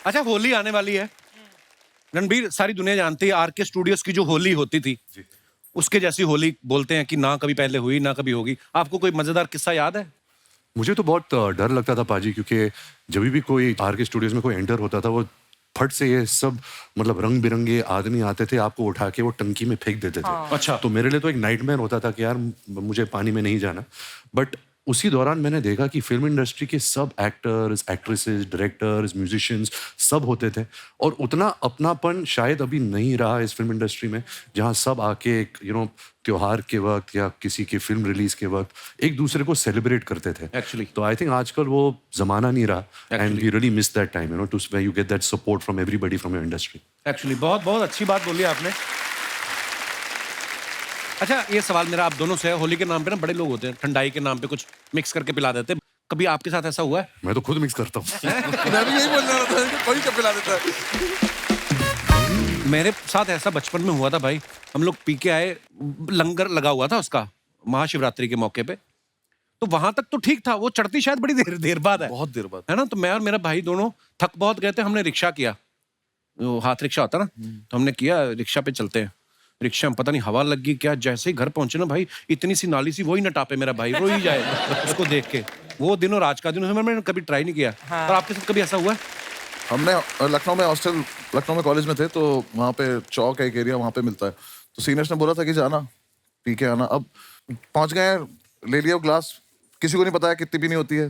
अच्छा, होली आने वाली है रणबीर, सारी दुनिया जानती है आर के स्टूडियोज की जो होली होती थी उसके जैसी होली बोलते हैं कि ना कभी पहले हुई ना कभी होगी। आपको कोई मजेदार किस्सा याद है? मुझे तो बहुत डर लगता था पाजी, क्योंकि जब भी कोई आर के स्टूडियोज में कोई एंटर होता था, वो फट से ये सब मतलब रंग बिरंगे आदमी आते थे, आपको उठा के वो टंकी में फेंक देते थे। अच्छा। तो मेरे लिए तो एक नाइटमेयर होता था कि यार मुझे पानी में नहीं जाना। बट उसी दौरान मैंने देखा कि फिल्म इंडस्ट्री के सब एक्टर्स, एक्ट्रेसेस, डायरेक्टर्स, म्यूजिशियंस सब होते थे, और उतना अपनापन शायद अभी नहीं रहा इस फिल्म इंडस्ट्री में, जहाँ सब आके एक त्योहार के वक्त या किसी की फिल्म रिलीज के वक्त एक दूसरे को सेलिब्रेट करते थे। Actually. तो आई थिंक आजकल वो जमाना नहीं रहा, and we really miss that time, to where you get that support from everybody from your industry. Actually बहुत बहुत अच्छी बात बोली आपने। अच्छा, ये सवाल मेरा आप दोनों से है। होली के नाम पे ना बड़े लोग होते हैं, ठंडाई के नाम पे कुछ मिक्स करके पिला देते हैं। कभी आपके साथ ऐसा हुआ है? मैं तो खुद मिक्स करता हूँ। मैं भी यही बोलने वाला था कि कोई क्या पिला देता है। मेरे साथ ऐसा बचपन में हुआ था भाई। हम लोग पी के आए, लंगर लगा हुआ था उसका महाशिवरात्रि के मौके पे, तो वहां तक तो ठीक था। वो चढ़ती शायद बड़ी देर बाद है, बहुत देर बाद है ना। तो मैं और मेरा भाई दोनों थक बहुत गए थे, हमने रिक्शा किया, वो हाथ रिक्शा होता ना, तो हमने किया रिक्शा पे चलते हैं। रिक्शा में पता नहीं हवा लग गई क्या, जैसे ही घर पहुंचे ना भाई, इतनी सी नाली सी, वही न टापे मेरा भाई, रो ही जाए उसको देख के। वो दिनों राज का दिन, मैंने कभी ट्राई नहीं किया। और आपके साथ कभी ऐसा हुआ है? हमने लखनऊ में हॉस्टल, लखनऊ में कॉलेज में थे, तो वहाँ पे चौक है एक एरिया, वहाँ पे मिलता है। तो सीनियर्स ने बोला था कि जाना पी के आना। अब पहुंच गए, ले लिया ग्लास, किसी को नहीं पता है कितनी पीनी होती है,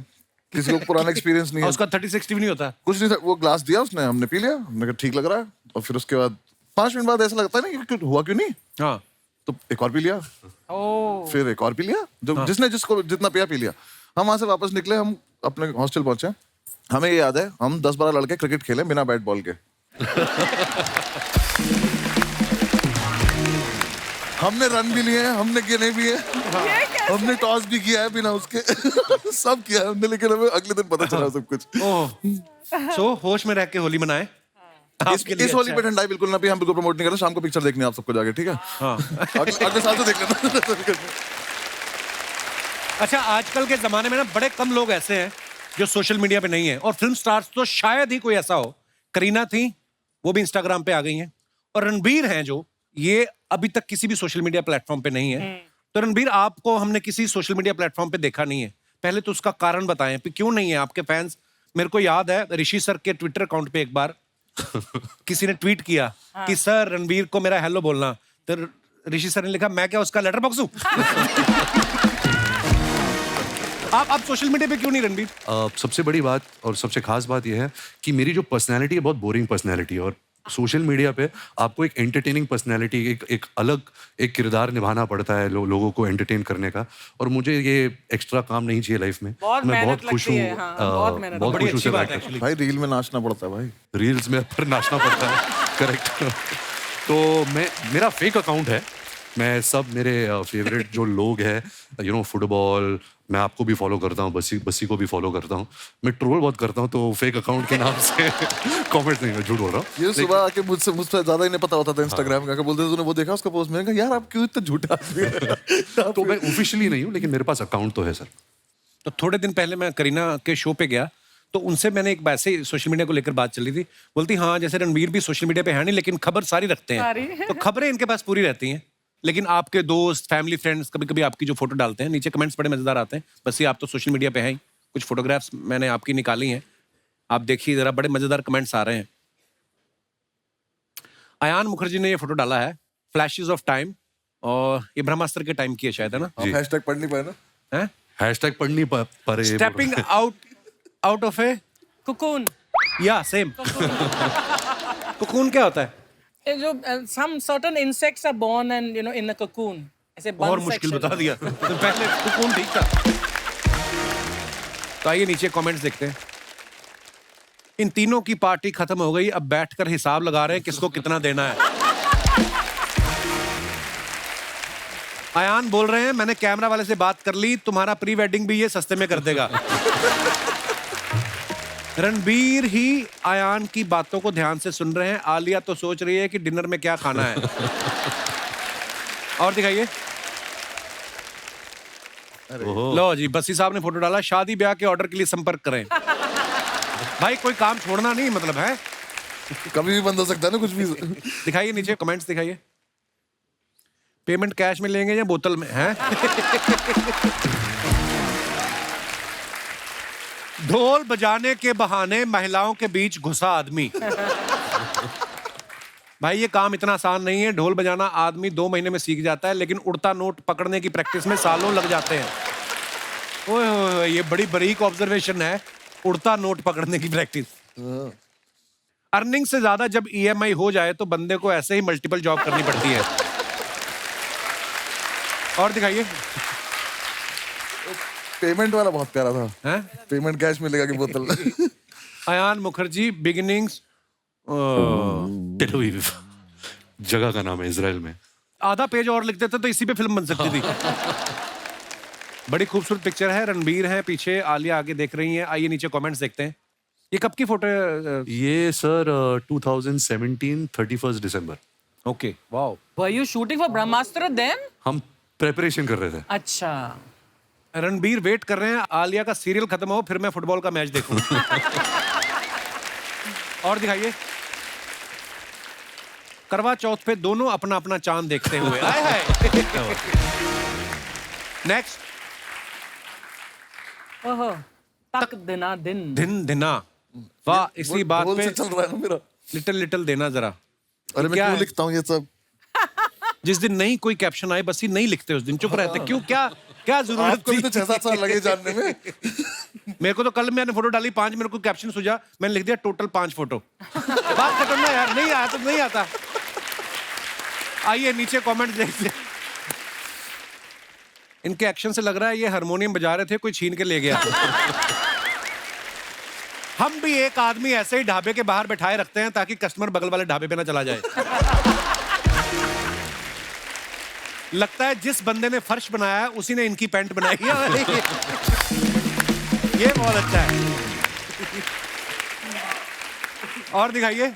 किसी को पुराना एक्सपीरियंस नहीं है। उसका 30-60 भी नहीं होता कुछ नहीं था, वो ग्लास दिया उसने, हमने पी लिया, हमने कहा ठीक लग रहा है। और फिर उसके बाद 5 मिनट बाद ऐसा लगता है ना कि हुआ क्यों नहीं, हाँ। तो एक और पी लिया, फिर एक और पी लिया, जो जिसने जिसको जितना पिया पी लिया। हम वहां से वापस निकले, हम अपने हॉस्टल पहुंचे। हमें ये याद है, हम 10-12 लड़के क्रिकेट खेले बिना बैट बॉल के। हमने रन भी लिए हैं, हमने गिने भी है, हमने टॉस भी किया है बिना उसके। सब किया है हमने, लेकिन हमें अगले दिन पता चला सब कुछ। सो होश में रह के होली मनाए। इस होली पे ठंडाई बिल्कुल ना भी, हम बिल्कुल प्रमोट नहीं कर रहे। शाम को पिक्चर देखने आप सबको जाके, ठीक है? अगले साल तो देख लेना। अच्छा, आजकल के जमाने में ना बड़े कम लोग ऐसे हैं जो सोशल मीडिया पे नहीं है, और फिल्म स्टार्स तो शायद ही कोई ऐसा हो। करीना थी, वो भी इंस्टाग्राम पे आ गई हैं, और रणबीर हैं जो ये अभी तक किसी भी सोशल मीडिया प्लेटफॉर्म पे नहीं है। तो रणबीर, आपको हमने किसी सोशल मीडिया प्लेटफॉर्म पे देखा नहीं है, पहले तो उसका कारण बताएं, क्यों नहीं है? आपके फैंस, मेरे को याद है ऋषि सर के ट्विटर अकाउंट पे एक बार किसी ने ट्वीट किया कि सर रणबीर को मेरा हेलो बोलना, तो ऋषि सर ने लिखा, मैं क्या उसका लेटर बॉक्स हूं? आप सोशल मीडिया पे क्यों नहीं रणबीर? सबसे बड़ी बात और सबसे खास बात यह है कि मेरी जो पर्सनैलिटी है बहुत बोरिंग पर्सनैलिटी है, और सोशल मीडिया पे आपको एक एंटरटेनिंग पर्सनैलिटी, एक अलग एक किरदार निभाना पड़ता है लोगों को एंटरटेन करने का, और मुझे ये एक्स्ट्रा काम नहीं चाहिए लाइफ में। मैं बहुत खुश हूँ, बहुत खुश हूँ भाई रील में नाचना पड़ता है भाई, रील्स में पर नाचना पड़ता है। करेक्ट। तो मेरा फेक अकाउंट है, मैं सब मेरे फेवरेट जो लोग हैं, फुटबॉल, मैं आपको भी फॉलो करता हूँ, बस्सी को भी फॉलो करता हूँ, मैं ट्रोल बहुत करता हूँ, तो फेक अकाउंट के नाम से कमेंट्स नहीं, मैं झूठ बोल रहा हूँ। ये सुबह आके मुझसे ज्यादा ही नहीं पता होता था इंस्टाग्राम का, बोलते थे तूने वो देखा उसका पोस्ट, मैंने कहा यार आप क्यों इतना झूठा आदमी है? तो मैं ऑफिशियली नहीं हूँ, लेकिन मेरे पास अकाउंट तो है सर। तो थोड़े दिन पहले मैं करीना के शो पे गया, तो उनसे मैंने एक ऐसे सोशल मीडिया को लेकर बात चली थी। बोलती हाँ, जैसे रणबीर भी सोशल मीडिया पे है नहीं, लेकिन खबर सारी रखते हैं। तो खबरें इनके पास पूरी रहती हैं, लेकिन आपके दोस्त, फैमिली, फ्रेंड्स कभी कभी आपकी जो फोटो डालते हैं, नीचे कमेंट्स बड़े मजेदार आते हैं। बस ये आप तो सोशल मीडिया पे हैं ही। कुछ फोटोग्राफ्स मैंने आपकी निकाली हैं, आप देखिए जरा, बड़े मजेदार कमेंट्स आ रहे हैं। अयान मुखर्जी ने ये फोटो डाला है, फ्लैशेस ऑफ टाइम, और ये ब्रह्मास्त्र के टाइम की है शायद, है ना? आप हैशटैग पढ़ नहीं पाए ना? हैं? हैशटैग पढ़ नहीं पा stepping out of A cocoon. या सेम। कोकून क्या होता है? जो some certain insects are born and in a cocoon. ऐसे बंद और मुश्किल section. बता दिया। तो पहले कोकून ठीक था। तो आइए नीचे कमेंट्स देखते हैं। इन तीनों की पार्टी खत्म हो गई, अब बैठकर हिसाब लगा रहे हैं किसको कितना देना है। अयान बोल रहे हैं, मैंने कैमरा वाले से बात कर ली, तुम्हारा प्री वेडिंग भी ये सस्ते में कर देगा। रणबीर ही अयान की बातों को ध्यान से सुन रहे हैं, आलिया तो सोच रही है कि डिनर में क्या खाना है। और दिखाइए। लो जी, बस्सी साहब ने फोटो डाला, शादी ब्याह के ऑर्डर के लिए संपर्क करें। भाई कोई काम छोड़ना नहीं मतलब है। कभी भी बंद हो सकता है ना कुछ भी। दिखाइए नीचे कमेंट्स दिखाइए। पेमेंट कैश में लेंगे या बोतल में है? ढोल बजाने के बहाने महिलाओं के बीच घुसा आदमी। भाई ये काम इतना आसान नहीं है। ढोल बजाना आदमी 2 महीने में सीख जाता है, लेकिन उड़ता नोट पकड़ने की प्रैक्टिस में सालों लग जाते हैं। ओए होए होए, ये बड़ी बारीक ऑब्जर्वेशन है, उड़ता नोट पकड़ने की प्रैक्टिस। अर्निंग से ज्यादा जब ईएमआई हो जाए तो बंदे को ऐसे ही मल्टीपल जॉब करनी पड़ती है। और दिखाइए। पेमेंट वाला बहुत प्यारा था। हैं? पेमेंट कैश मिलेगा कि बोतल। Ayan Mukherjee beginnings. Tel Aviv जगह का नाम है इजराइल में। आधा पेज और लिख देते तो इसी पे फिल्म बन सकती थी। बड़ी खूबसूरत पिक्चर है। रणबीर है पीछे, आलिया आगे देख रही है। आइए नीचे कमेंट्स देखते हैं। ये कब की फोटो है? ये sir 2017 31 December. Okay wow. Were you shooting for Brahmastra then? हम प्रेपरेशन कर रहे थे। अच्छा। रणबीर वेट कर रहे हैं आलिया का सीरियल खत्म हो फिर मैं फुटबॉल का मैच देखूं। और दिखाइए। करवा चौथ पे दोनों अपना अपना चांद देखते हुए। आए हाय। नेक्स्ट। ओहो। तक दिना दिन। दिन दिना। वाह, इसी बात ढोल पे से चल रहा है ना मेरा। लिटिल लिटिल देना जरा। अरे मैं क्या क्यों है? लिखता हूँ ये सब? जिस दिन नहीं कोई कैप्शन आए बस ही नहीं लिखते, उस दिन चुप रहते। क्यों? क्या क्या जरूरत आपको भी थी? तो 6-7 साल लगे जानने में। मेरे को तो कल मैंने फोटो डाली 5, मेरे को कैप्शन सूझा, मैंने लिख दिया टोटल 5 फोटो। बात खत्म ना यार, नहीं आया तो नहीं आता। आइए नीचे कमेंट देखते हैं। इनके एक्शन से लग रहा है ये हारमोनियम बजा रहे थे, कोई छीन के ले गया। हम भी एक आदमी ऐसे ही ढाबे के बाहर बैठाए रखते हैं ताकि कस्टमर बगल वाले ढाबे पे ना चला जाए। लगता है जिस बंदे ने फर्श बनाया है उसी ने इनकी पैंट बनाई है। ये बहुत अच्छा है। और दिखाइए।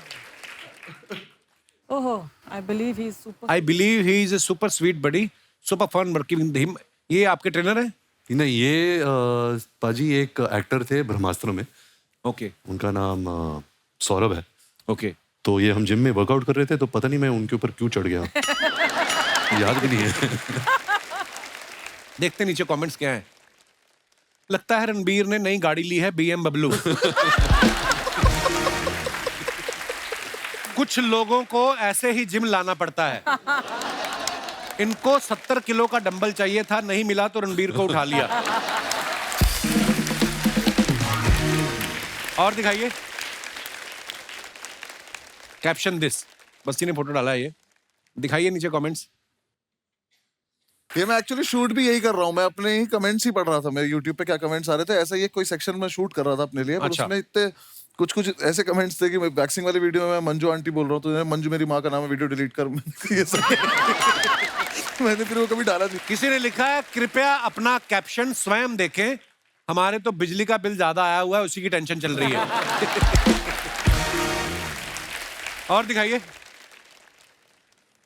ओहो, I believe he's super. I believe he is a super sweet buddy, super fun working him. ये आपके ट्रेनर है? नहीं, ये पाजी एक एक्टर थे ब्रह्मास्त्र में। ओके उनका नाम सौरभ है। ओके। तो ये हम जिम में वर्कआउट कर रहे थे तो पता नहीं मैं उनके ऊपर क्यों चढ़ गया। याद भी नहीं है। देखते नीचे कमेंट्स क्या है। लगता है रणबीर ने नई गाड़ी ली है BMW। कुछ लोगों को ऐसे ही जिम लाना पड़ता है। इनको 70 किलो का डंबल चाहिए था, नहीं मिला तो रणबीर को उठा लिया। और दिखाइए। कैप्शन दिस, बस्ती ने फोटो डाला है ये। दिखाइए नीचे कमेंट्स। ये मैं एक्चुअली शूट भी यही कर रहा हूँ। मैं अपने ही कमेंट्स ही पढ़ रहा था, मेरे यूट्यूब पे क्या कमेंट्स आ रहे थे। ऐसा ये कोई सेक्शन में शूट कर रहा था अपने लिए, पर अच्छा। उसमें इतने कुछ ऐसे कमेंट्स थे कि मैं वैक्सिंग वाली वीडियो में मैं मंजू आंटी बोल रहा हूँ तो मंजू मेरी माँ का नाम है, वीडियो डिलीट कर। ये सब मैंने फिर वो कभी डाला नहीं। किसी ने लिखा है कृपया अपना कैप्शन स्वयं देखें, हमारे तो बिजली का बिल ज्यादा आया हुआ है, उसी की टेंशन चल रही है। और दिखाइए।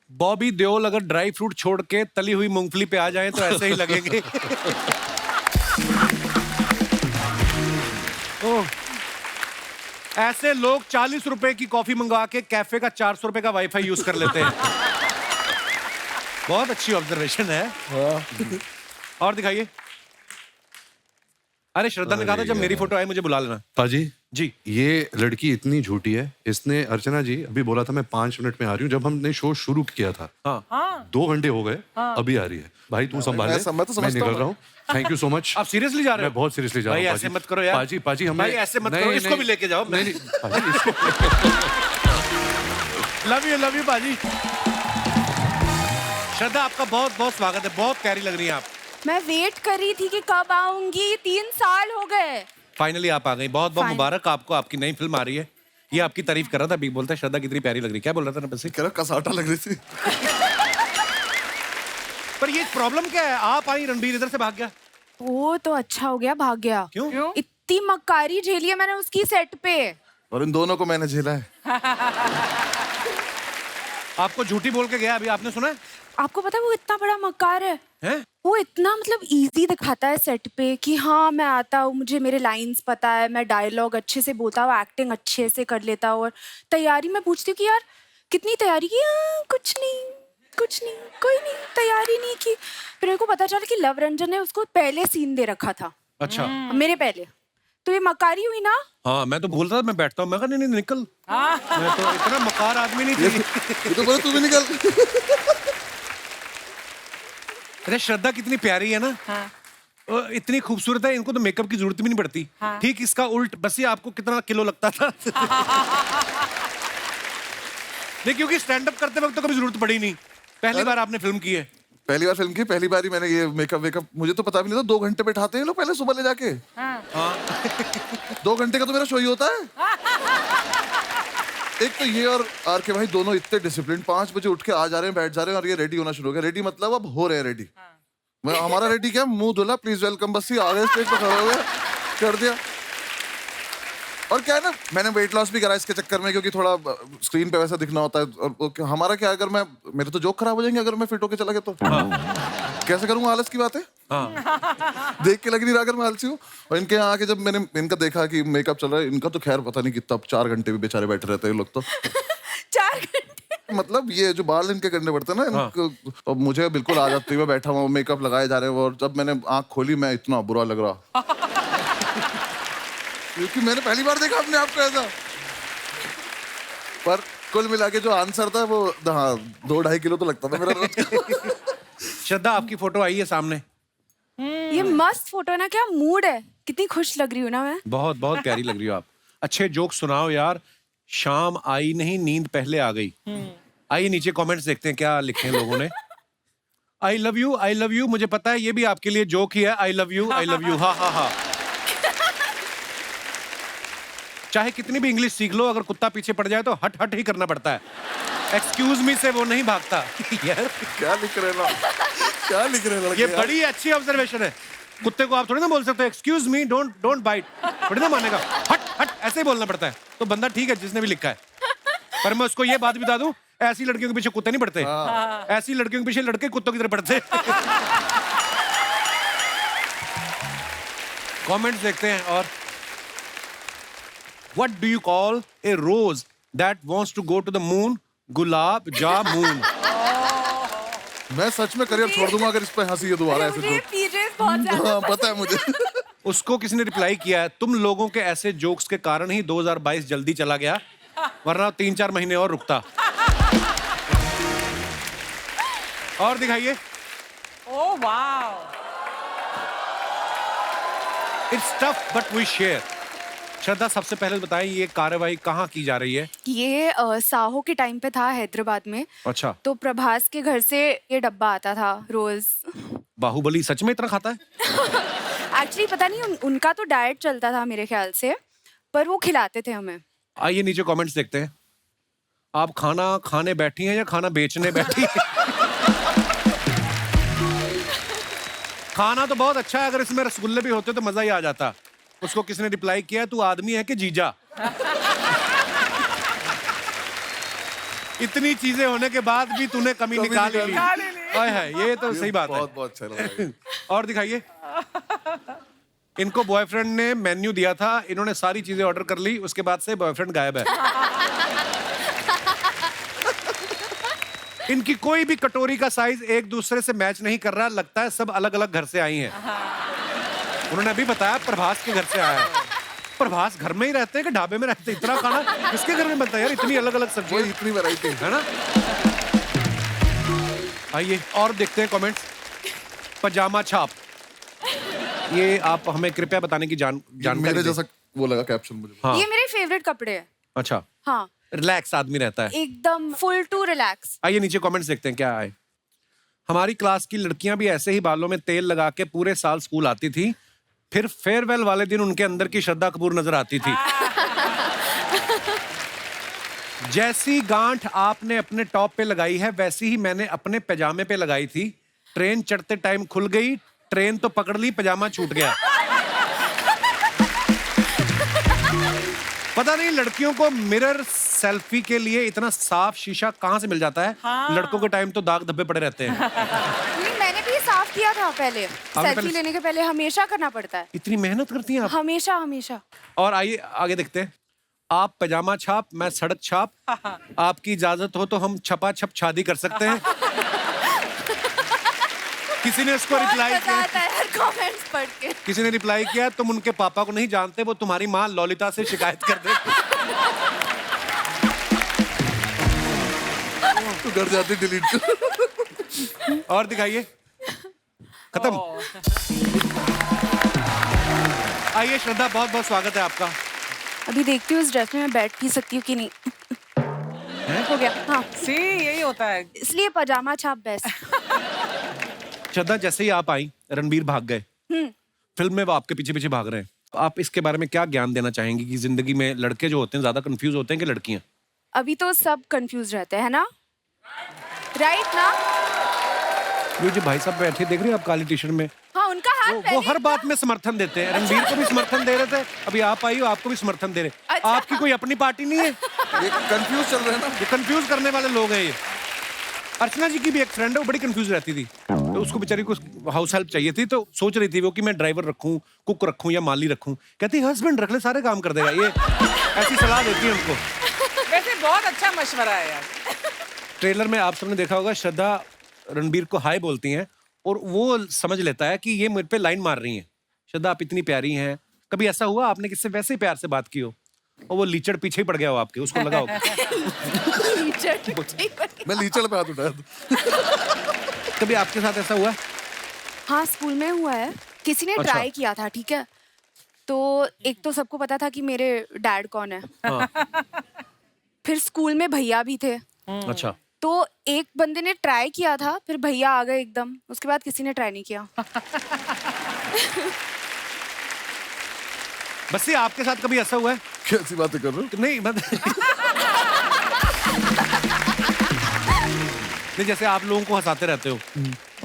बॉबी देओल अगर ड्राई फ्रूट छोड़ के तली हुई मूंगफली पे आ जाएं तो ऐसे ही लगेंगे। ओह, ऐसे लोग 40 रुपए की कॉफी मंगवा के कैफे का 400 रुपए का वाईफाई यूज कर लेते हैं। बहुत अच्छी ऑब्जर्वेशन है। और दिखाइए। अरे श्रद्धा ने कहा था जब मेरी फोटो आए मुझे बुला लेना। पाजी जी। ये लड़की इतनी झूठी है। इसने अर्चना जी अभी बोला था मैं 5 मिनट में आ रही हूँ। जब हमने शो शुरू किया था हाँ। 2 घंटे हो गए, अभी आ रही है। भाई तू संभाल ले, मैं तो मैं समझता निकल हूँ। रहा हूँ। Thank you so much. आप सीरियसली जा रहे हो? मैं बहुत सीरियसली जा रहा भाई हूँ। ऐसे मत करो यार। पाजी हमें भाई ऐसे मत करो, इसको भी लेके जाओ। नहीं पाजी, इसको लव यू बाजी। श्रद्धा आपका बहुत बहुत स्वागत है, बहुत प्यारी लग रही है आप। मैं वेट कर रही थी कि कब आऊंगी, 3 साल हो गए। फाइनली आप आ गई, बहुत बहुत Fine. मुबारक आपको, आपकी नई फिल्म आ रही है। ये आपकी तारीफ कर रहा था, अभी बोलता है श्रद्धा कितनी प्यारी लग रही है। क्या बोल रहा था ना बस? कह रहा कसाटा लग रही थी। पर ये प्रॉब्लम क्या है, आप आई रणबीर इधर से भाग गया। वो तो अच्छा हो गया, भाग गया। क्यों? इतनी मक्कारी झेली है मैंने उसकी सेट पे। और इन दोनों को मैंने झेला है। आपको झूठी बोल के गया अभी, आपने सुना है? आपको पता है वो इतना बड़ा मक्कार है। हैं? वो इतना मतलब इजी दिखाता है सेट पे कि हाँ मैं आता हूँ, मुझे मेरे लाइंस पता है, मैं डायलॉग अच्छे से बोलता हूँ, एक्टिंग अच्छे से कर लेता हूँ। और तैयारी में पूछती हूँ कि यार कितनी तैयारी की? कुछ नहीं, कोई नहीं, तैयारी नहीं की। फिर मेरे को पता चला कि लव रंजन ने उसको पहले सीन दे रखा था, अच्छा। मेरे पहले। तो ये मक्कारी हुई ना। हाँ, मैं तो बोल रहा था, मैं बैठता हूँ, मैं कहा नहीं निकल। मैं तो इतना मकार आदमी नहीं थी। ये तो बोले तू भी निकल। अरे श्रद्धा कितनी प्यारी है ना। इतनी खूबसूरत है, इनको तो मेकअप की जरूरत भी नहीं पड़ती। ठीक इसका उल्ट, बस ये आपको कितना किलो लगता था। नहीं, क्योंकि स्टैंड अप करते वक्त तो कभी जरूरत पड़ी नहीं। पहली बार आपने फिल्म की है। पहली बार फिल्म की, पहली बार ही मैंने ये मेकअप वेकअप, मुझे तो पता भी नहीं था 2 घंटे बैठाते हैं लोग पहले सुबह ले जाके। 2 घंटे का तो मेरा शो ही होता है। एक तो ये और आर के भाई दोनों इतने डिसिप्लिन, 5 बजे उठ के आ जा रहे हैं, बैठ जा रहे हैं और ये रेडी होना शुरू हो गया। रेडी मतलब अब हो रहे हैं रेडी। मैं हमारा रेडी क्या, मुंह धुला, प्लीज वेलकम, बस ही आ गए स्टेज पर, खड़े हो गए, कर दिया। और क्या है ना, मैंने वेट लॉस भी करा इसके चक्कर में, क्योंकि थोड़ा स्क्रीन पे वैसा दिखना होता है। और हमारा क्या, अगर मैं, मेरे तो जोक खराब हो जाएंगे अगर मैं फिट होके चला गया तो। कैसे करूंगा, आलस की बात है। देख के लग नहीं रहा अगर मैं आलसी हूँ। और इनके यहाँ आके जब मैंने इनका देखा कि मेकअप चल रहा है, इनका तो खैर पता नहीं कितना 4 घंटे भी बेचारे बैठे रहते हैं लोग तो। 4 घंटे मतलब ये जो बाल इनके करने पड़ते हैं ना इनको, और मुझे बिल्कुल आ जाती है, मैं बैठा हुआ मेकअप लगाए जा रहे हैं। और जब मैंने आंख खोली, मैं इतना बुरा लग रहा, क्योंकि मैंने पहली बार देखा अपने आप को ऐसा। पर कुल मिला के जो आंसर था वो, हाँ, 2-2.5 किलो तो लगता था मेरा रोज। श्रद्धा, आपकी फोटो आई है सामने। ये मस्त फोटो है ना, क्या मूड है, कितनी खुश लग रही हूँ ना मैं। बहुत बहुत प्यारी लग रही हो आप। अच्छे जोक सुनाओ यार। शाम आई नहीं, नींद पहले आ गई। आइए नीचे कमेंट्स देखते हैं क्या लिखे हैं लोगों ने। आई लव यू, मुझे पता है ये भी आपके लिए जोक ही है। आई लव यू, हा हा हा। चाहे कितनी भी इंग्लिश सीख लो, अगर कुत्ता पीछे पड़ जाए तो हट हट ही करना पड़ता है। एक्सक्यूज मी से वो नहीं भागता। यार क्या लिख रहे हैं, क्या लिख रहे हैं लड़के ये यार? बड़ी अच्छी ऑब्जर्वेशन है। कुत्ते को आप थोड़ी ना बोल सकते हो एक्सक्यूज मी, डोंट बाइट, थोड़ी ना मानेगा। हट हट ऐसे ही बोलना पड़ता है। तो बंदा ठीक है जिसने भी लिखा है। पर मैं उसको ये बात बता दूं, ऐसी लड़कियों के पीछे कुत्ते नहीं पड़ते। ऐसी लड़कियों के पीछे लड़के कुत्तों की तरह पड़ते। कमेंट्स देखते हैं। और What do you call a rose that wants to go to the moon? Gulab jamun. मैं सच में करियर छोड़ दूंगा अगर इस पे हंसी है दोबारा ऐसे मुझे तो। पीजेस बहुत ज्यादा हाँ, पता है मुझे। उसको किसी ने रिप्लाई किया है, तुम लोगों के ऐसे जोक्स के कारण ही 2022 जल्दी चला गया, वरना 3-4 महीने और रुकता। और दिखाइए। Oh wow. It's tough but we share। श्रद्धा, सबसे पहले बताएं ये कार्यवाही कहाँ की जा रही है? ये साहो के टाइम पे था हैदराबाद में। अच्छा। तो प्रभास के घर से ये डब्बा आता था रोज। बाहुबली सच में इतना खाता है? एक्चुअली पता नहीं उनका तो डाइट चलता था मेरे ख्याल से, पर वो खिलाते थे हमें। आइए नीचे कमेंट्स देखते हैं। आप खाना खाने बैठी हैं या खाना बेचने बैठी हैं? खाना तो बहुत अच्छा है, अगर इसमें रसगुल्ले भी होते तो मजा ही आ जाता। उसको किसने रिप्लाई किया, तू आदमी है कि जीजा? इतनी चीजें होने के बाद भी तूने कमी निकाल ही ली। हाय हाय, ये तो सही बात है। बहुत अच्छा लगा। और दिखाइए। इनको बॉयफ्रेंड ने मेन्यू दिया था, इन्होंने सारी चीजें ऑर्डर कर ली, उसके बाद से बॉयफ्रेंड गायब है। इनकी कोई भी कटोरी का साइज एक दूसरे से मैच नहीं कर रहा, लगता है सब अलग अलग घर से आई हैं। उन्होंने अभी बताया प्रभास के घर से आया है। प्रभास घर में ही रहते हैं कि ढाबे में रहते हैं? इतना खाना किसके घर में बनता है यार, इतनी अलग अलग सब्जियां, इतनी वैरायटी है ना। आइए और देखते हैं कमेंट्स। पजामा छाप, ये आप हमें कृपया बताने की जानकारी मेरे दें। जैसा वो लगा कैप्शन मुझे। हाँ। ये मेरे फेवरेट कपड़े हैं। अच्छा, हाँ, रिलैक्स आदमी रहता है एकदम फुल टू रिलैक्स। आइए नीचे कमेंट्स देखते हैं क्या आए। हमारी क्लास की लड़कियां भी ऐसे ही बालों में तेल लगा के पूरे साल स्कूल आती थी, फिर फेयरवेल वाले दिन उनके अंदर की श्रद्धा कपूर नजर आती थी। जैसी गांठ आपने अपने टॉप पे लगाई है, वैसी ही मैंने अपने पैजामे पे लगाई थी। ट्रेन चढ़ते टाइम खुल गई, ट्रेन तो पकड़ ली, पैजामा छूट गया। पता नहीं लड़कियों को मिरर सेल्फी के लिए इतना साफ शीशा कहाँ से मिल जाता है? लड़कों के टाइम तो दाग धब्बे पड़े रहते हैं। नहीं, मैंने भी साफ किया था पहले। सेल्फी पहले- लेने के पहले हमेशा करना पड़ता है। इतनी मेहनत करती हैं आप। हमेशा हमेशा। और आइए आगे देखते हैं। आप पैजामा छाप, मैं सड़क छाप। आपकी इजाजत हो तो हम छपा छप शादी कर सकते हैं। किसी ने इसको बहुत रिप्लाई मजा किया, आता है हर कमेंट्स पढ़ के। किसी ने रिप्लाई किया, तुम उनके पापा को नहीं जानते, वो तुम्हारी माँ ललिता से शिकायत कर दे। तो घर जाते डिलीट कर। और दिखाइए। खत्म। आइए श्रद्धा, बहुत बहुत स्वागत है आपका। अभी देखती हूँ इस ड्रेस में मैं बैठ भी सकती हूँ कि नहीं। हो गया। हाँ, सी यही होता है। इसलिए पजामा छाप बेस्ट। श्रद्धा, जैसे ही आप आई, रणबीर भाग गए। फिल्म में वो आपके पीछे पीछे भाग रहे हैं। आप इसके बारे में क्या ज्ञान देना चाहेंगी कि जिंदगी में लड़के जो होते हैं ज्यादा कंफ्यूज होते हैं कि लड़कियां? अभी तो सब कंफ्यूज रहते हैं ना, राइट ना? ये जो भाई साहब बैठे देख रहे हैं आप काली टी शर्ट में, हाँ, उनका हाथ वो पहले हर बात में समर्थन देते हैं। रणबीर को भी समर्थन दे रहे थे, अभी आप आई हो, आपको भी समर्थन दे रहे। अच्छा। आपकी कोई अपनी पार्टी नहीं है? ये कंफ्यूज चल रहे हैं ना। ये कंफ्यूज करने वाले लोग हैं ये। अर्चना जी की भी एक फ्रेंड है, वो बड़ी कंफ्यूज रहती थी, तो उसको बेचारी को हाउस हेल्प चाहिए थी, तो सोच रही थी वो कि मैं ड्राइवर रखूं, कुक रखूं या माली रखूं। कहती हस्बैंड रख ले, सारे काम कर देगा ये। ऐसी सलाह देती है उनको। वैसे बहुत अच्छा मशवरा है यार। ट्रेलर में आप सबने देखा होगा, श्रद्धा रणबीर को हाय बोलती हैं और वो समझ लेता है कि ये मुझ पे लाइन मार रही हैं। श्रद्धा, आप इतनी प्यारी हैं। कभी ऐसा हुआ आपने किससे वैसे ही प्यार से बात की हो और वो लीचड़ पीछे ही पड़ गया हो आपके, उसको लगा हो? मैं लीचड़ पे हाथ उठाया था। कभी आपके साथ ऐसा हुआ? हाँ, स्कूल में हुआ है। किसी ने अच्छा। ट्राई किया था, ठीक है? तो एक तो सबको पता था कि मेरे डैड कौन है। हाँ। फिर स्कूल में भैया भी थे, अच्छा। तो एक बंदे ने ट्राई किया था, फिर भैया आ गए एकदम। उसके बाद किसी ने ट्राई नहीं किया। बस ये आपके साथ कभी ऐसा हुआ है? कैसी बातें कर रहे हो? नहीं नहीं, जैसे आप लोगों को हंसाते रहते हो,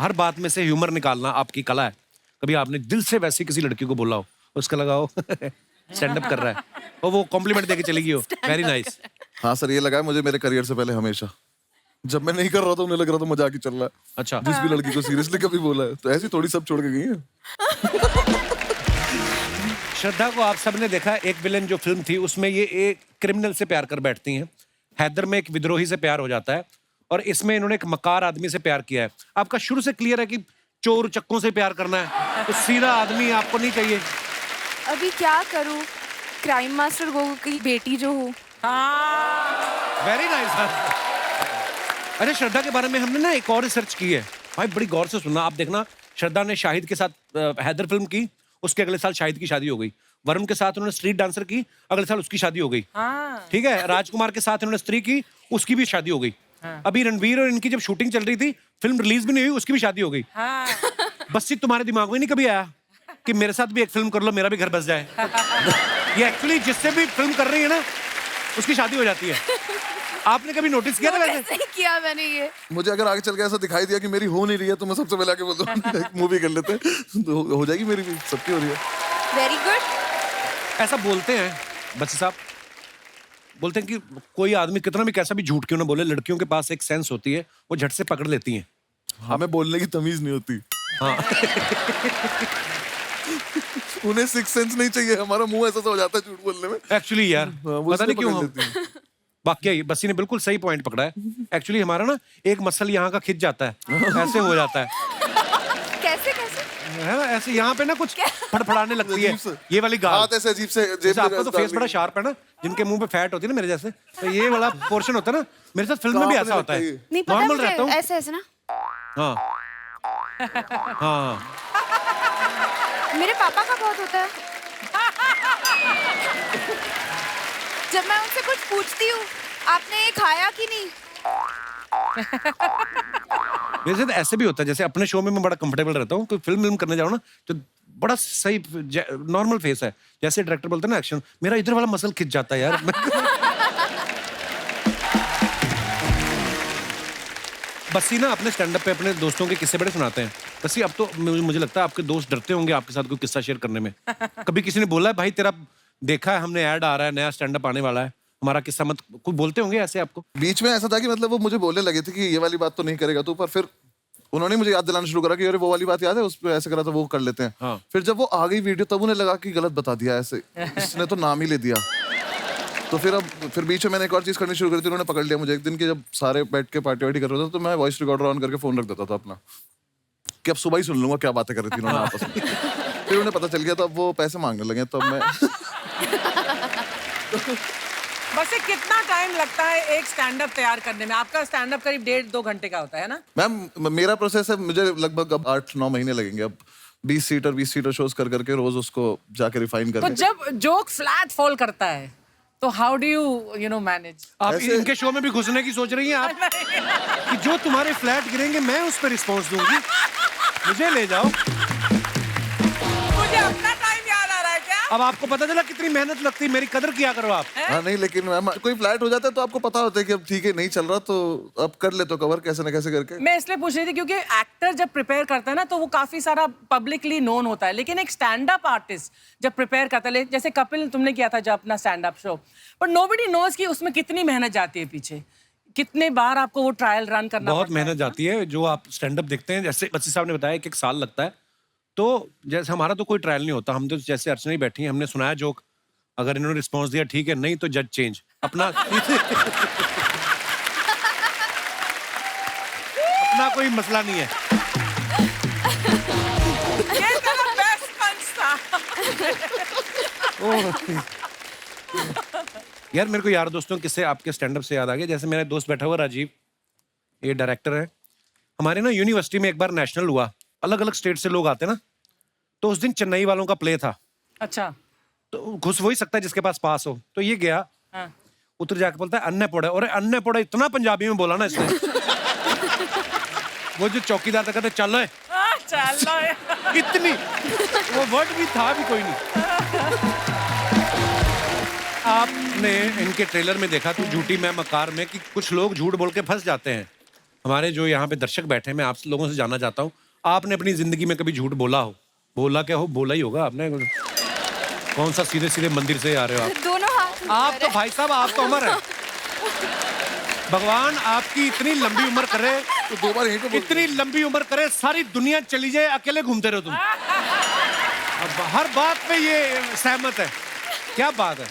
हर बात में से ह्यूमर निकालना आपकी कला है। कभी आपने दिल से वैसी किसी लड़की को बोला हो, उसका लगा हो स्टैंड अप कर रहा है और वो कॉम्प्लीमेंट देके चली गई हो, वेरी नाइस। हाँ सर, ये लगा है मुझे मेरे करियर से पहले हमेशा। जब मैं नहीं कर रहा था उन्हें लग रहा था मजाक ही चल रहा है। अच्छा। जिस भी लड़की को सीरियसली कभी बोला है, तो ऐसी थोड़ी सब छोड़ के गई है। श्रद्धा को आप सबने देखा, एक विलेन जो फिल्म थी उसमें ये एक क्रिमिनल से प्यार कर बैठती हैं। हैदर में एक विद्रोही से प्यार हो जाता है और इसमें इन्होंने एक मकार आदमी से प्यार किया है। आपका शुरू से क्लियर है कि चोर चक्कों से प्यार करना है, तो सीधा आदमी आपको नहीं चाहिए। अभी क्या करूं, क्राइम मास्टर गोगो की बेटी जो हूँ। Very nice. अरे श्रद्धा के बारे में हमने ना एक और रिसर्च की है भाई, बड़ी गौर से सुनना। आप देखना, श्रद्धा ने शाहिद के साथ हैदर फिल्म की, उसके अगले साल शाहिद की शादी हो गई। वरुण के साथ उन्होंने स्ट्रीट डांसर की, अगले साल उसकी शादी हो गई। ठीक है। राजकुमार के साथ उन्होंने स्त्री की, उसकी भी शादी हो गई। अभी रणवीर और इनकी जब शूटिंग चल रही थी, फिल्म रिलीज भी नहीं हुई, उसकी भी शादी हो गई। बस ये तुम्हारे दिमाग में नहीं कभी आया कि मेरे साथ भी एक फिल्म कर लो, मेरा भी घर बस जाए? ये एक्चुअली जिससे भी फिल्म कर रही है ना, उसकी शादी हो जाती है। आपने कभी नोटिस किया था वैसे? नहीं किया मैंने ये। मुझे अगर आगे चल के ऐसा दिखाई दिया कि मेरी हो नहीं रही है, तो मैं सबसे पहले आके बोल दूं मूवी कर लेते हैं, तो हो जाएगी मेरी भी, सबकी हो रही है। Very good. ऐसा बोलते हैं बच्चे साहब, बोलते हैं कि कोई आदमी कितना भी कैसा भी झूठ क्यों ना बोले, लड़कियों के पास एक सेंस होती है, वो झट से पकड़ लेती हैं। हमें बोलने की तमीज नहीं होती। हाँ। उन्हें सिक्स सेंस नहीं चाहिए, हमारा मुंह ऐसा हो जाता है झूठ बोलने में। एक्चुअली यार, वो पता नहीं इसलिए क्यों पकड़ हम, लेती हैं। वाकई बस्सी ने बिल्कुल सही पॉइंट पकड़ा है। एक्चुअली हमारा ना एक मसल यहाँ का खिंच जाता है, ऐसे हो जाता है, कैसे कैसे? है ना, ऐसे यहाँ पे ना कुछ फड़फड़ाने लगती है, अजीब से। ये वाली गाल। हाथ ऐसे अजीब से जेब जैसे में आपका तो डाल फेस बड़ा देंगे। शार्प है ना, जिनके मुंह पे फैट होती है ना मेरे जैसे, तो ये वाला पोर्शन होता है ना, मेरे साथ फिल्म में भी ऐसा होता है। नहीं पता नॉर्मल मुझे, रहता हूँ। ऐसे ऐसे ना। हाँ हाँ। मेरे पापा का बहुत होता है। जब मैं उनसे कुछ पूछती हूँ, आपने ये खाया कि नहीं? मेरे साथ ऐसे भी होता है, जैसे अपने शो में मैं बड़ा कंफर्टेबल रहता हूँ, कोई फिल्म करने जाऊँ ना, तो बड़ा सही नॉर्मल फेस है, जैसे डायरेक्टर बोलते हैं ना एक्शन, मेरा इधर वाला मसल खिंच जाता है यार। बस्सी ना अपने स्टैंड अप पे अपने दोस्तों के किस्से बड़े सुनाते हैं। बस्सी, अब तो मुझे लगता है आपके दोस्त डरते होंगे आपके साथ कोई किस्सा शेयर करने में। कभी किसी ने बोला है भाई तेरा देखा है हमने, ऐड आ रहा है, नया स्टैंड अप आने वाला है, हमारा किस्सा मत कोई बोलते होंगे ऐसे आपको? बीच में ऐसा था कि मतलब वो मुझे बोलने लगे थे कि ये वाली बात तो नहीं करेगा तू, पर फिर उन्होंने मुझे याद दिलाना शुरू करा कि अरे वो वाली बात याद है, उस पे ऐसे करा था, वो कर लेते हैं। हाँ। फिर जब वो आ गई वीडियो तब उन्हें लगा कि गलत बता दिया, ऐसे इसने तो नाम ही ले दिया। तो फिर बीच में मैंने एक और चीज करनी शुरू करी थी, उन्होंने पकड़ लिया मुझे एक दिन कि जब सारे बैठ के पार्टी वार्टी कर रहे थे तो मैं वॉइस रिकॉर्डर ऑन करके फोन रख देता था अपना कि अब सुबह ही सुन लूंगा क्या बातें कर रही थी उन्होंने आपस में। फिर उन्हें पता चल गया तो अब वो पैसे मांगने लगे, तब मैं वैसे कितना टाइम लगता है एक स्टैंड अप तैयार करने में? आपका स्टैंड अप करीब 1.5-2 घंटे का होता है ना? मैम मेरा प्रोसेस है, मुझे लगभग अब 8-9 महीने लगेंगे अब 20 सीटर शोज कर करके रोज उसको जाके रिफाइन तो करके। जब जोक फ्लैट फॉल करता है तो हाउ डू यू मैनेज? आप ऐसे- इनके शो में भी घुसने की सोच रही हैं आप कि जो तुम्हारे फ्लैट गिरेंगे मैं उस पर रिस्पॉन्स दूंगी, मुझे ले जाओ। मुझे अपना टाइम याद आ रहा है क्या? अब आपको पता चला कितनी मेहनत लगती है, मेरी कदर किया करो आप। हाँ नहीं, लेकिन मैम कोई फ्लैट हो जाता है तो आपको पता होता है कि अब ठीक है नहीं चल रहा तो अब कर ले तो कवर कैसे ना कैसे करके। मैं इसलिए पूछ रही थी क्योंकि एक्टर जब प्रिपेयर करता है ना तो वो काफी सारा पब्लिकली नोन होता है, लेकिन एक स्टैंड अप आर्टिस्ट जब प्रिपेयर करता है, जैसे कपिल तुमने किया था जब अपना stand up show, but nobody knows कि उसमें कितनी मेहनत जाती है पीछे, कितने बार आपको वो ट्रायल रन करना बहुत पड़ता है। मेहनत जाती है। जो आप स्टैंड अप देखते हैं, जैसे बच्ची साहब ने बताया, एक साल लगता है। तो जैसे हमारा तो कोई ट्रायल नहीं होता, हम तो जैसे अर्चना ही बैठी हैं, हमने सुनाया जोक, अगर इन्होंने रिस्पॉन्स दिया ठीक है, नहीं तो जज चेंज अपना अपना कोई मसला नहीं है। ये तेरा best punch था। यार मेरे को यार दोस्तों किससे आपके स्टैंड अप से याद आ गया। जैसे मेरा दोस्त बैठा हुआ राजीव, ये डायरेक्टर है हमारे ना, यूनिवर्सिटी में एक बार नेशनल हुआ, अलग अलग स्टेट से लोग आते ना, तो उस दिन चेन्नई वालों का प्ले था, अच्छा। तो घुस वही सकता है जिसके पास पास हो। तो ये गया, हाँ। उतर जाके बोलता है अन्य पौड़ा, और अन्य पौड़ा इतना पंजाबी में बोला ना इसने वो जो चौकीदार था कहते चल रहे चलो इतनी, वो वर्ड भी था भी कोई नहीं। आपने इनके ट्रेलर में देखा तो झूठी मैं मकार में कि कुछ लोग झूठ बोल के फंस जाते हैं। हमारे जो यहाँ पे दर्शक बैठे हैं, मैं आप लोगों से जानना चाहता हूँ, आपने अपनी जिंदगी में कभी झूठ बोला हो? बोला क्या हो, बोला ही होगा आपने। कौन सा सीधे सीधे मंदिर से आ रहे हो आप? दोनों हाथ आप तो भाई साहब, आप तो उम्र है, भगवान आपकी इतनी लंबी उम्र करे, तो 2 बार यहीं पे बोल इतनी लंबी उम्र करे, सारी दुनिया चली जाए, अकेले घूमते रहो तुम। अब हर बात पे ये सहमत है, क्या बात है।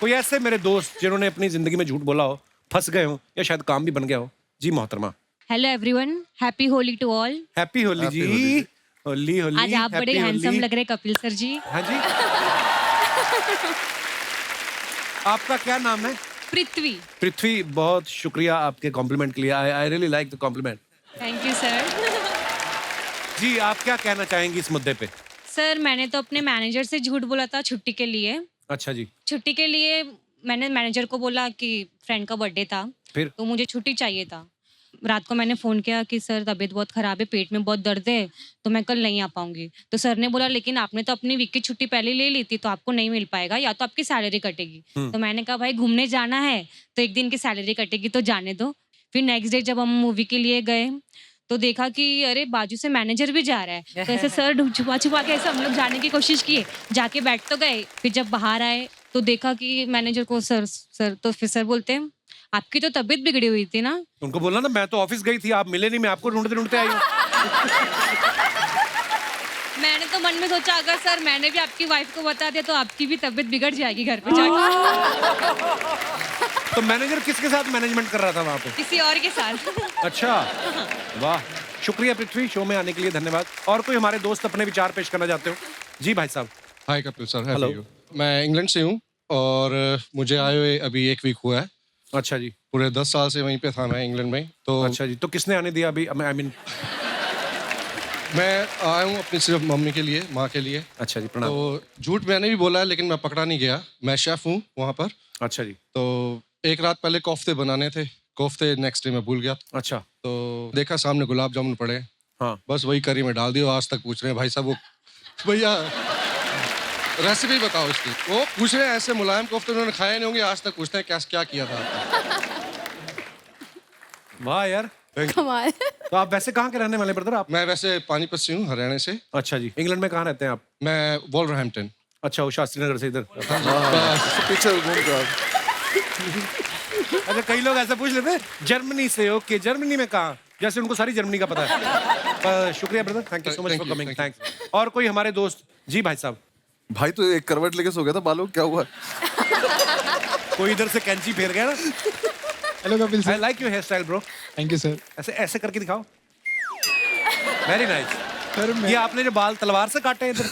कोई ऐसे मेरे दोस्त जिन्होंने अपनी जिंदगी में झूठ बोला हो, फंस गए हो, या शायद काम भी बन गया हो? जी मोहतरमा। Hello everyone, happy Holi to all. Happy Holi जी। होली होली। आज आप बड़े happy हैंडसम होली। लग रहे कपिल सर जी। हाँ जी। आपका क्या नाम है? पृथ्वी। पृथ्वी, बहुत शुक्रिया आपके कॉम्प्लीमेंट के लिए। I really like the compliment. Thank you sir. जी आप क्या कहना चाहेंगी इस मुद्दे पे? सर मैंने तो अपने मैनेजर से झूठ बोला था छुट्टी के लिए। अच्छा जी। छुट्टी के लिए मैंने मैनेजर को बोला कि फ्रेंड का बर्थडे था, फिर? तो मुझे छुट्टी चाहिए था। रात को मैंने फ़ोन किया कि सर तबीयत बहुत ख़राब है, पेट में बहुत दर्द है, तो मैं कल नहीं आ पाऊंगी। तो सर ने बोला लेकिन आपने तो अपनी वीक की छुट्टी पहले ले ली थी, तो आपको नहीं मिल पाएगा, या तो आपकी सैलरी कटेगी। तो मैंने कहा भाई घूमने जाना है तो एक दिन की सैलरी कटेगी तो जाने दो। फिर नेक्स्ट डे जब हम मूवी के लिए गए तो देखा कि अरे बाजू से मैनेजर भी जा रहा है, तो ऐसे सर छुपा छुपा के ऐसे हम लोग जाने की कोशिश किए, जाके बैठ तो गए। फिर जब बाहर आए तो देखा कि मैनेजर को सर तो फिर सर बोलते हैं आपकी तो तबीयत बिगड़ी हुई थी ना। उनको बोला ना मैं तो ऑफिस गई थी, आप मिले नहीं, मैं आपको ढूंढते ढूंढते आई हूँ। मैंने तो मन में सोचा अगर सर मैंने भी आपकी वाइफ को बता दिया तो आपकी भी तबीयत बिगड़ जाएगी घर पे जाके। तो मैनेजर किसके साथ मैनेजमेंट कर रहा था वहाँ पे? किसी और के साथ। अच्छा, वाह, शुक्रिया पृथ्वी, शो में आने के लिए धन्यवाद। और कोई हमारे दोस्त अपने विचार पेश करना चाहते हो? जी भाई साहब। Hi Kapil sir, Hello. Happy you. मैं इंग्लैंड से हूँ और मुझे आए हुए अभी 1 वीक हुआ है। अच्छा जी। पूरे 10 साल से वहीं पे था मैं इंग्लैंड में। तो अच्छा जी, तो किसने आने दिया अभी? आई मीन मैं आया हूँ अपनी सिर्फ मम्मी के लिए, माँ के लिए। अच्छा जी, प्रणाम। तो झूठ मैंने भी बोला है लेकिन मैं पकड़ा नहीं गया। मैं शेफ़ हूँ वहाँ पर। अच्छा जी। तो एक रात पहले कोफ्ते बनाने थे, कोफ्ते नेक्स्ट डे मैं भूल गया। अच्छा। तो देखा सामने गुलाब जामुन पड़े, हाँ। बस वही करी में डाल दिया। आज तक पूछ रहे हैं भाई साहब वो भैया रेसिपी बताओ इसकी। वो पूछ रहे हैं ऐसे मुलायम कोफ्ते उन्होंने खाए नहीं होंगे, आज तक पूछते हैं क्या किया था आपने। वाह यार, कमाल। तो आप वैसे कहाँ के रहने वाले ब्रदर आप? मैं वैसे पानीपत से हूँ, हरियाणा से। अच्छा जी। इंग्लैंड में कहाँ रहते हैं आप? मैं वॉल्वरहैम्पटन। अच्छा, वो शास्त्री नगर से इधर। पीछे घूम के अच्छा, कई लोग ऐसा पूछ लेते हैं जर्मनी से, ओके जर्मनी में कहाँ, जैसे उनको सारी जर्मनी का पता है। शुक्रिया brother, thank you so much Thank for you, coming, thank thanks. और कोई हमारे दोस्त जी भाई साहब, भाई तो एक करवट लेके सो गया था, बालों क्या हुआ? कोई इधर से कैंची फेर गया ना। Hello Kapil I sir. Like your hair style bro. Thank you sir. ऐसे ऐसे करके दिखाओ, वेरी नाइस। सर मैं ये आपने जो बाल तलवार से काटे हैं इधर।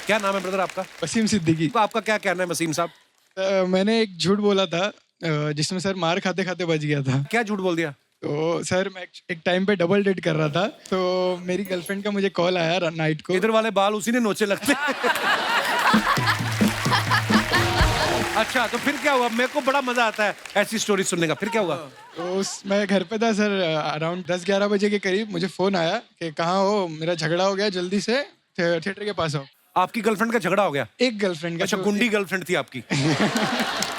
क्या नाम है ब्रदर आपका? वसीम सिद्दीकी। तो आपका क्या कहना है वसीम साहब? मैंने एक झूठ बोला था जिसमें सर मार खाते खाते बच गया था। क्या झूठ बोल दिया? तो सर मैं एक टाइम पे डबल डेट कर रहा था, तो मेरी गर्लफ्रेंड का मुझे कॉल आया नाइट को। इधर वाले बाल उसी ने नोचे लगते अच्छा, तो फिर क्या हुआ? मेरे को बड़ा मजा आता है ऐसी स्टोरी सुनने का। फिर क्या हुआ? तो मैं घर पे था सर, अराउंड 10-11 बजे के करीब मुझे फोन आया कि कहाँ हो, मेरा झगड़ा हो गया, जल्दी से थिएटर के पास आओ। आपकी गर्लफ्रेंड का झगड़ा हो गया? एक गर्लफ्रेंड का। अच्छा, गुंडी गर्लफ्रेंड थी आपकी।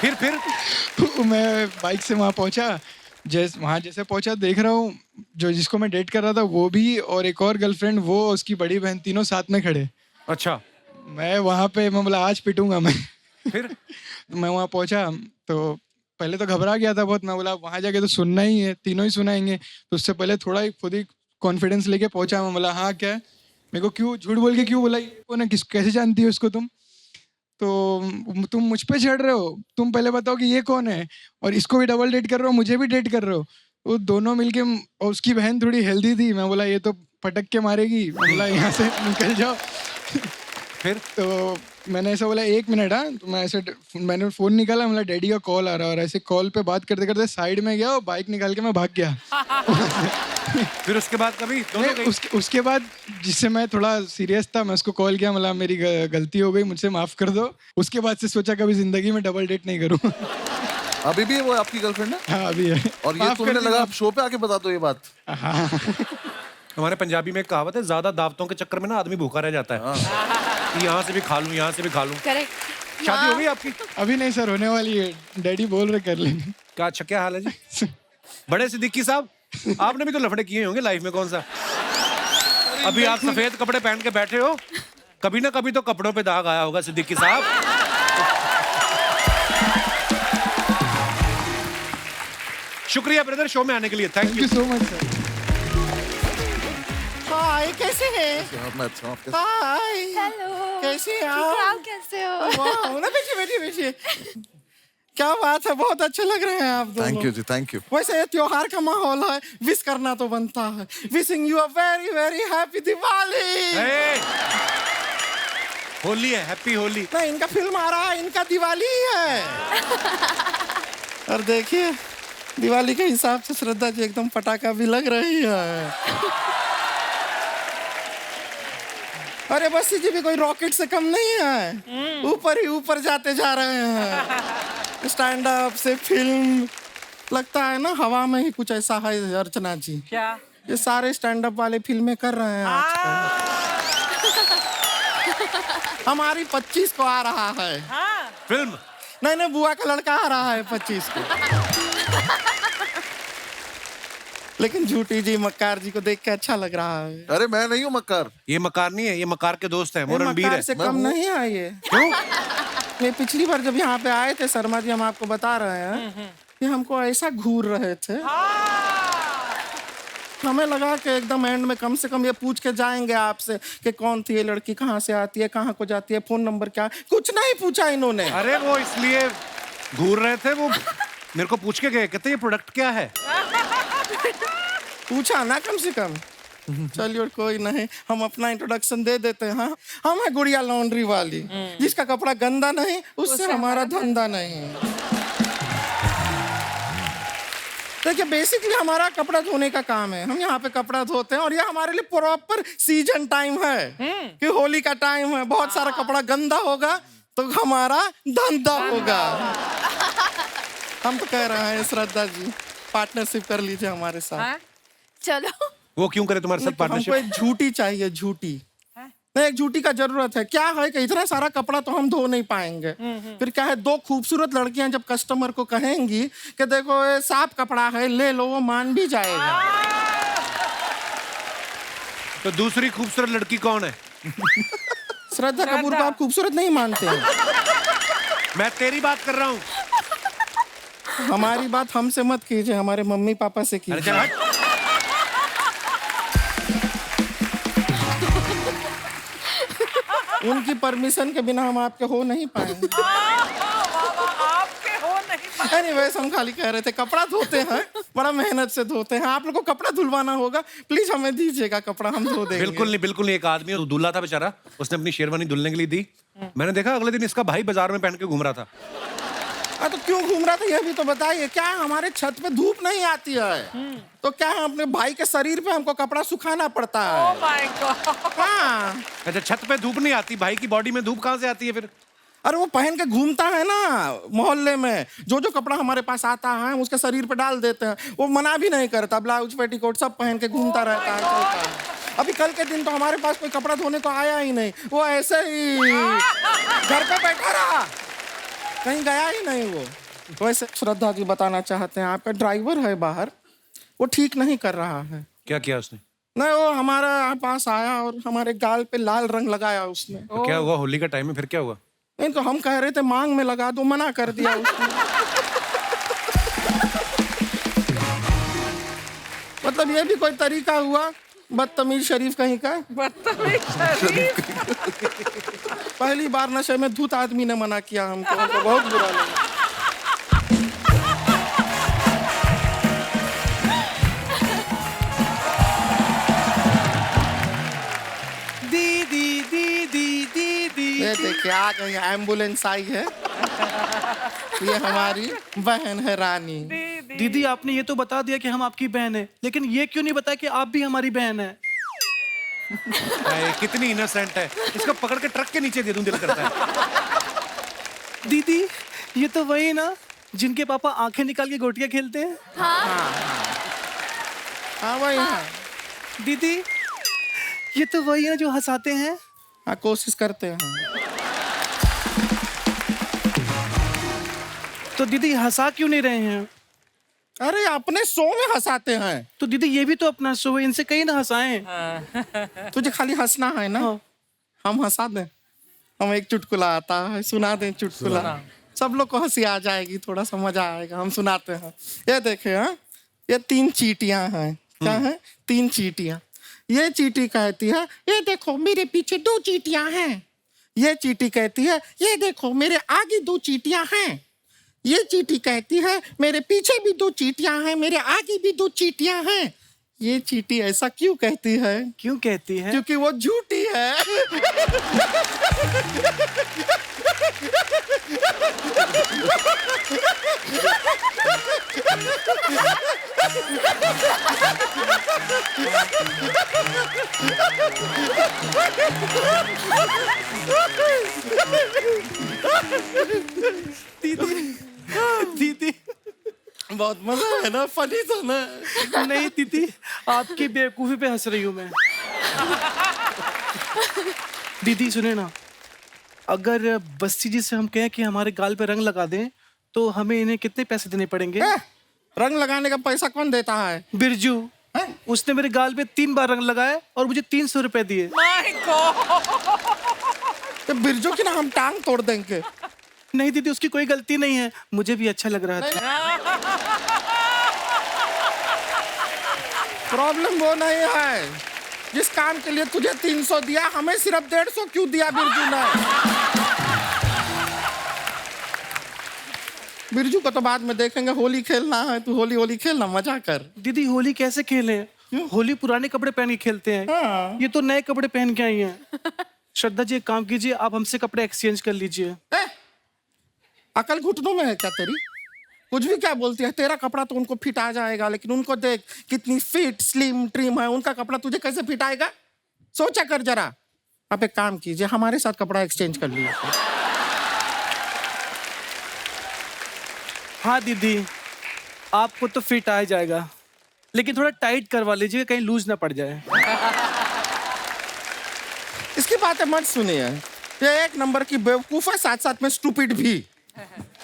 फिर तो मैं बाइक से वहाँ पहुँचा, जैसे पहुँचा देख रहा हूँ जो जिसको मैं डेट कर रहा था वो भी, और एक और गर्लफ्रेंड, वो उसकी बड़ी बहन, तीनों साथ में खड़े। अच्छा, मैं वहाँ पे मैं बोला आज पिटूंगा मैं। फिर मैं वहाँ पहुँचा तो पहले तो घबरा गया था बहुत। मैं बोला वहाँ जाके तो सुनना ही है, तीनों ही सुनाएंगे, तो उससे पहले थोड़ा खुद ही कॉन्फिडेंस लेके पहुँचा। मैं बोला हाँ क्या है, मेरे को क्यों झूठ बोल के क्यों बोला, कौन है, कैसे जानती हो इसको तुम, तो तुम मुझ पे चढ़ रहे हो, तुम पहले बताओ कि ये कौन है, और इसको भी डबल डेट कर रहे हो, मुझे भी डेट कर रहे हो। वो दोनों मिलके, और उसकी बहन थोड़ी हेल्दी थी, मैं बोला ये तो पटक के मारेगी, मैं बोला यहाँ से निकल जाओ। फिर तो मैंने ऐसा बोला 1 मिनट, हाँ, तो मैंने फोन निकाला, मतलब डैडी का कॉल आ रहा है, और ऐसे कॉल पे बात करते करते साइड में गया और बाइक निकाल के मैं भाग गया। फिर उसके बाद कभी दोनों गई? उसके बाद जिससे मैं थोड़ा सीरियस था, मैं उसको कॉल किया, मतलब मेरी गलती हो गई, मुझसे माफ कर दो। उसके बाद से सोचा कभी जिंदगी में डबल डेट नहीं करूँ। अभी भी वो आपकी गर्लफ्रेंड है? हाँ अभी है। और ये माफ तुमने कर दी, लगा आप शो पे आके बता दो ये बात? हाँ। हमारे पंजाबी में एक कहावत है, ज्यादा दावतों के चक्कर में ना आदमी भूखा रह जाता है। कि यहाँ से भी खा लूं, यहाँ से भी खा लूं। करेक्ट। शादी हो गई आपकी? अभी नहीं सर, होने वाली है, डैडी बोल रहे कर लेंगे। क्या अच्छा, क्या हाल है जी? बड़े सिद्दीकी साहब, आपने भी तो लफड़े किए होंगे लाइफ में, कौन सा? अभी आप सफेद कपड़े पहन के बैठे हो, कभी ना कभी तो कपड़ों पे दाग आया होगा सिद्दीकी साहब। शुक्रिया ब्रदर शो में आने के लिए, thank thank you. You so much sir. Hi, कैसे हैं? मैं अच्छा हूँ, आप कैसे? Hi, hello. कैसे हैं ठीक आप? है, आप कैसे हो? वाह, ना बैठिए बैठिए बैठिए। क्या बात है, बहुत अच्छे लग रहे हैं आप दोनों। Thank you ji, thank you. वैसे ये त्योहार का माहौल है, विश करना तो बनता है। Wishing you a very very happy Diwali. Hey! Holi है, हैप्पी होली। नहीं, इनका फिल्म आ रहा है, इनका दिवाली ही है। और देखिए, दिवाली के हिसाब से श्रद्धा जी एकदम पटाखा भी लग रही है। अरे बस जी भी कोई रॉकेट से कम नहीं है, ऊपर ही ऊपर जाते जा रहे हैं। स्टैंड अप से फिल्म, लगता है ना हवा में ही कुछ ऐसा है अर्चना जी। क्या? ये सारे स्टैंड अप वाले फिल्में कर रहे हैं आजकल। हमारी 25 को आ रहा है फिल्म? नहीं नहीं, बुआ का लड़का आ रहा है 25 को। लेकिन झूठी जी मक्कार जी को देख के अच्छा लग रहा है। अरे मैं नहीं हूँ मक्कार। ये मकार नहीं है, ये मकार के दोस्त हैं, वो ये रणबीर मक्कार है। से कम नहीं है ये। क्यों? ये पिछली बार जब यहाँ पे आए थे शर्मा जी, हम आपको बता रहे हैं कि हमको ऐसा घूर रहे थे, हमें लगा कि एकदम एंड में कम से कम ये पूछ के जाएंगे आपसे कि कौन थी ये लड़की, कहाँ से आती है, कहाँ को जाती है, फोन नंबर क्या, कुछ नहीं पूछा इन्होंने। अरे वो इसलिए घूर रहे थे, वो मेरे को पूछ के गए, कहते ये प्रोडक्ट क्या है। पूछा ना कम से कम। चलिए कोई नहीं, हम अपना इंट्रोडक्शन दे देते हैं। हाँ, हम है गुड़िया लॉन्ड्री वाली, जिसका कपड़ा गंदा नहीं उससे हमारा धंधा नहीं। देखिए बेसिकली हमारा कपड़ा धोने का काम है, हम यहाँ पे कपड़ा धोते हैं, और यह हमारे लिए प्रॉपर सीजन टाइम है कि होली का टाइम है, बहुत सारा कपड़ा गंदा होगा तो हमारा धंधा होगा। हम तो कह रहे हैं श्रद्धा जी पार्टनरशिप कर लीजिए हमारे साथ। चलो। वो क्यों करे तुम्हारे साथ हमको पार्टनरशिप? एक झूठी चाहिए, झूठी। नहीं, एक झूठी का जरूरत है। क्या है कि इतना सारा कपड़ा तो हम धो नहीं पाएंगे। फिर क्या है, 2 खूबसूरत लड़कियां जब कस्टमर को कहेंगी कि देखो ये साफ कपड़ा है, ले लो, वो मान भी जाएगा। तो दूसरी खूबसूरत लड़की कौन है? श्रद्धा कपूर को आप खूबसूरत नहीं मानते हैं? मैं तेरी बात कर रहा हूँ। हमारी बात हमसे मत कीजिए, हमारे मम्मी पापा से अरे कीजिए। चल हट। उनकी परमिशन के बिना हम आपके हो नहीं पाएंगे। आपके हो नहीं। एनीवेज हम खाली कह रहे थे कपड़ा धोते हैं, बड़ा मेहनत से धोते हैं। आप लोग को कपड़ा धुलवाना होगा, प्लीज हमें दीजिएगा कपड़ा, हम धो देंगे। बिल्कुल नहीं। एक आदमी दूल्हा था बेचारा, उसने अपनी शेरवानी धुलने के लिए दी। मैंने देखा अगले दिन इसका भाई बाजार में पहन के घूम रहा था। तो क्यों घूम रहा था ये भी तो बताइए। क्या हमारे छत पे धूप नहीं आती है तो क्या अपने भाई के शरीर पे हमको कपड़ा सुखाना पड़ता है? Oh my God. हाँ। अच्छा, छत पे धूप नहीं आती, भाई की बॉडी में धूप कहाँ से आती है फिर? अरे वो पहन के घूमता है ना मोहल्ले में, जो कपड़ा हमारे पास आता है हम उसके शरीर पे डाल देते हैं। वो मना भी नहीं करता, ब्लाउज पेटीकोट सब पहन के घूमता रहता है, चलता है। अभी कल के दिन तो हमारे पास कोई कपड़ा धोने को आया ही नहीं, वो ऐसे ही घर पे बैठा रहा, कहीं गया ही नहीं वो। वैसे श्रद्धा जी बताना चाहते हैं, आपका ड्राइवर है बाहर, वो ठीक नहीं कर रहा है। क्या किया उसने? नहीं, वो हमारा पास आया और हमारे गाल पे लाल रंग लगाया उसने। तो क्या हुआ? होली का टाइम है, फिर क्या हुआ? नहीं तो हम कह रहे थे मांग में लगा दो, मना कर दिया उसने। मतलब ये भी कोई तरीका हुआ? बदतमीज शरीफ कहीं का। बदतमीज शरीफ। पहली बार नशे में धूत आदमी ने मना किया हमको बहुत बुरा लगा। ये देखिए आ गई, एम्बुलेंस आई है। ये हमारी बहन है रानी। दीदी आपने ये तो बता दिया कि हम आपकी बहन है, लेकिन ये क्यों नहीं बताया कि आप भी हमारी बहन है? कितनी इनोसेंट है, इसको पकड़ के ट्रक के नीचे दे दूं दिल करता है। दीदी ये तो वही ना जिनके पापा आंखें निकाल के गोटियां खेलते हैं। हाँ वही है। दीदी ये तो वही है जो हंसाते हैं। हाँ कोशिश करते हैं। तो दीदी हंसा क्यों नहीं रहे हैं? अरे अपने शो में हंसाते हैं। तो दीदी ये भी तो अपना शो है, इनसे कहीं ना हंसाएं। तुझे खाली हंसना है ना, हम हंसा दें। हम एक चुटकुला आता है, सुना दें चुटकुला, सब लोग को हंसी आ जाएगी, थोड़ा सा मजा आएगा। हम सुनाते हैं। ये देखे हाँ, ये 3 चींटियां हैं। क्या है? 3 चींटियां। ये चींटी कहती है ये देखो मेरे पीछे 2 चींटियां हैं। ये चींटी कहती है ये देखो मेरे आगे 2 चींटियां हैं। ये चींटी कहती है मेरे पीछे भी 2 चींटियां हैं, मेरे आगे भी 2 चींटियां हैं। ये चींटी ऐसा क्यों कहती है? क्यों कहती है? क्योंकि वो झूठी है। दीदी बहुत मजा है ना, फनी था ना। नहीं दीदी आपकी बेवकूफी पे हंस रही हूँ मैं। दीदी सुने ना, अगर बस्ती जी से हम कहें कि हमारे गाल पे रंग लगा दें तो हमें इन्हें कितने पैसे देने पड़ेंगे? रंग लगाने का पैसा कौन देता है? बिरजू, उसने मेरे गाल पे 3 बार रंग लगाया और मुझे 300 रुपए दिए। My God. तो बिरजू की ना हम टांग तोड़ देंगे। नहीं दीदी उसकी कोई गलती नहीं है, मुझे भी अच्छा लग रहा था। प्रॉब्लम वो नहीं है, जिस काम के लिए तुझे 300 दिया हमें सिर्फ 150 क्यों दिया बिरजू ने? बिरजू को तो बाद में देखेंगे, होली खेलना है, तू होली खेलना, मजा कर। दीदी होली कैसे खेलें? होली पुराने कपड़े पहन के खेलते हैं। हाँ। ये तो नए कपड़े पहन के आई हैं। श्रद्धा जी एक काम कीजिए, आप हमसे कपड़े एक्सचेंज कर लीजिए। अकल घुटनों में है क्या तेरी? कुछ भी क्या बोलती है? तेरा कपड़ा तो उनको फिट आ जाएगा, लेकिन उनको देख कितनी फिट स्लिम ट्रिम है, उनका कपड़ा तुझे कैसे फिट आएगा? सोचा कर जरा। आप एक काम कीजिए, हमारे साथ कपड़ा एक्सचेंज कर लीजिए। हाँ दीदी आपको तो फिट आ जाएगा, लेकिन थोड़ा टाइट करवा लीजिए, कहीं लूज ना पड़ जाए। इसकी बातें मत सुनिए, ये एक नंबर की बेवकूफ है, साथ साथ में स्टूपिड भी।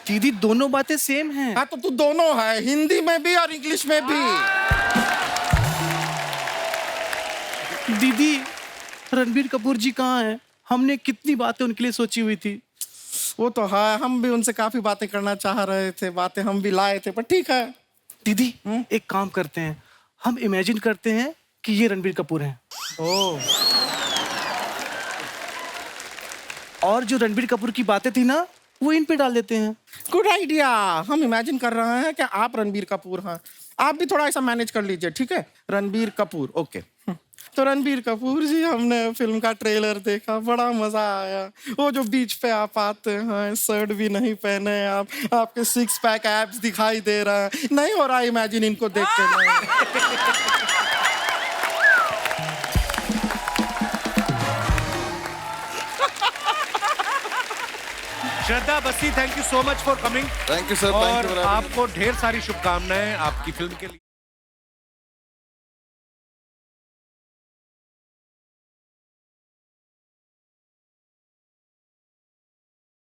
दीदी दोनों बातें सेम हैं। हाँ तो तू दोनों है, हिंदी में भी और इंग्लिश में भी। दीदी रणबीर कपूर जी कहाँ हैं? हमने कितनी बातें उनके लिए सोची हुई थी। वो तो है, हम भी उनसे काफी बातें करना चाह रहे थे, बातें हम भी लाए थे, पर ठीक है। दीदी एक काम करते हैं, हम इमेजिन करते हैं कि ये रणबीर कपूर हैं ओ और जो रणबीर कपूर की बातें थी ना वो इन पे डाल देते हैं। Good idea. हम इमेजिन कर रहे हैं कि आप रणबीर कपूर हैं, आप भी थोड़ा ऐसा मैनेज कर लीजिए, ठीक है? रणबीर कपूर, ओके। तो रणबीर कपूर जी, हमने फिल्म का ट्रेलर देखा, बड़ा मजा आया। वो जो बीच पे आप आते हैं, शर्ट भी नहीं पहने आप, आपके 6 पैक एब्स दिखाई दे रहा है, नहीं हो रहा इमेजिन इनको देख के नहीं। Shraddha Bassi, thank you so much for coming. Thank you sir, और थैंक यू। आपको ढेर सारी शुभकामनाएं आपकी फिल्म के लिए।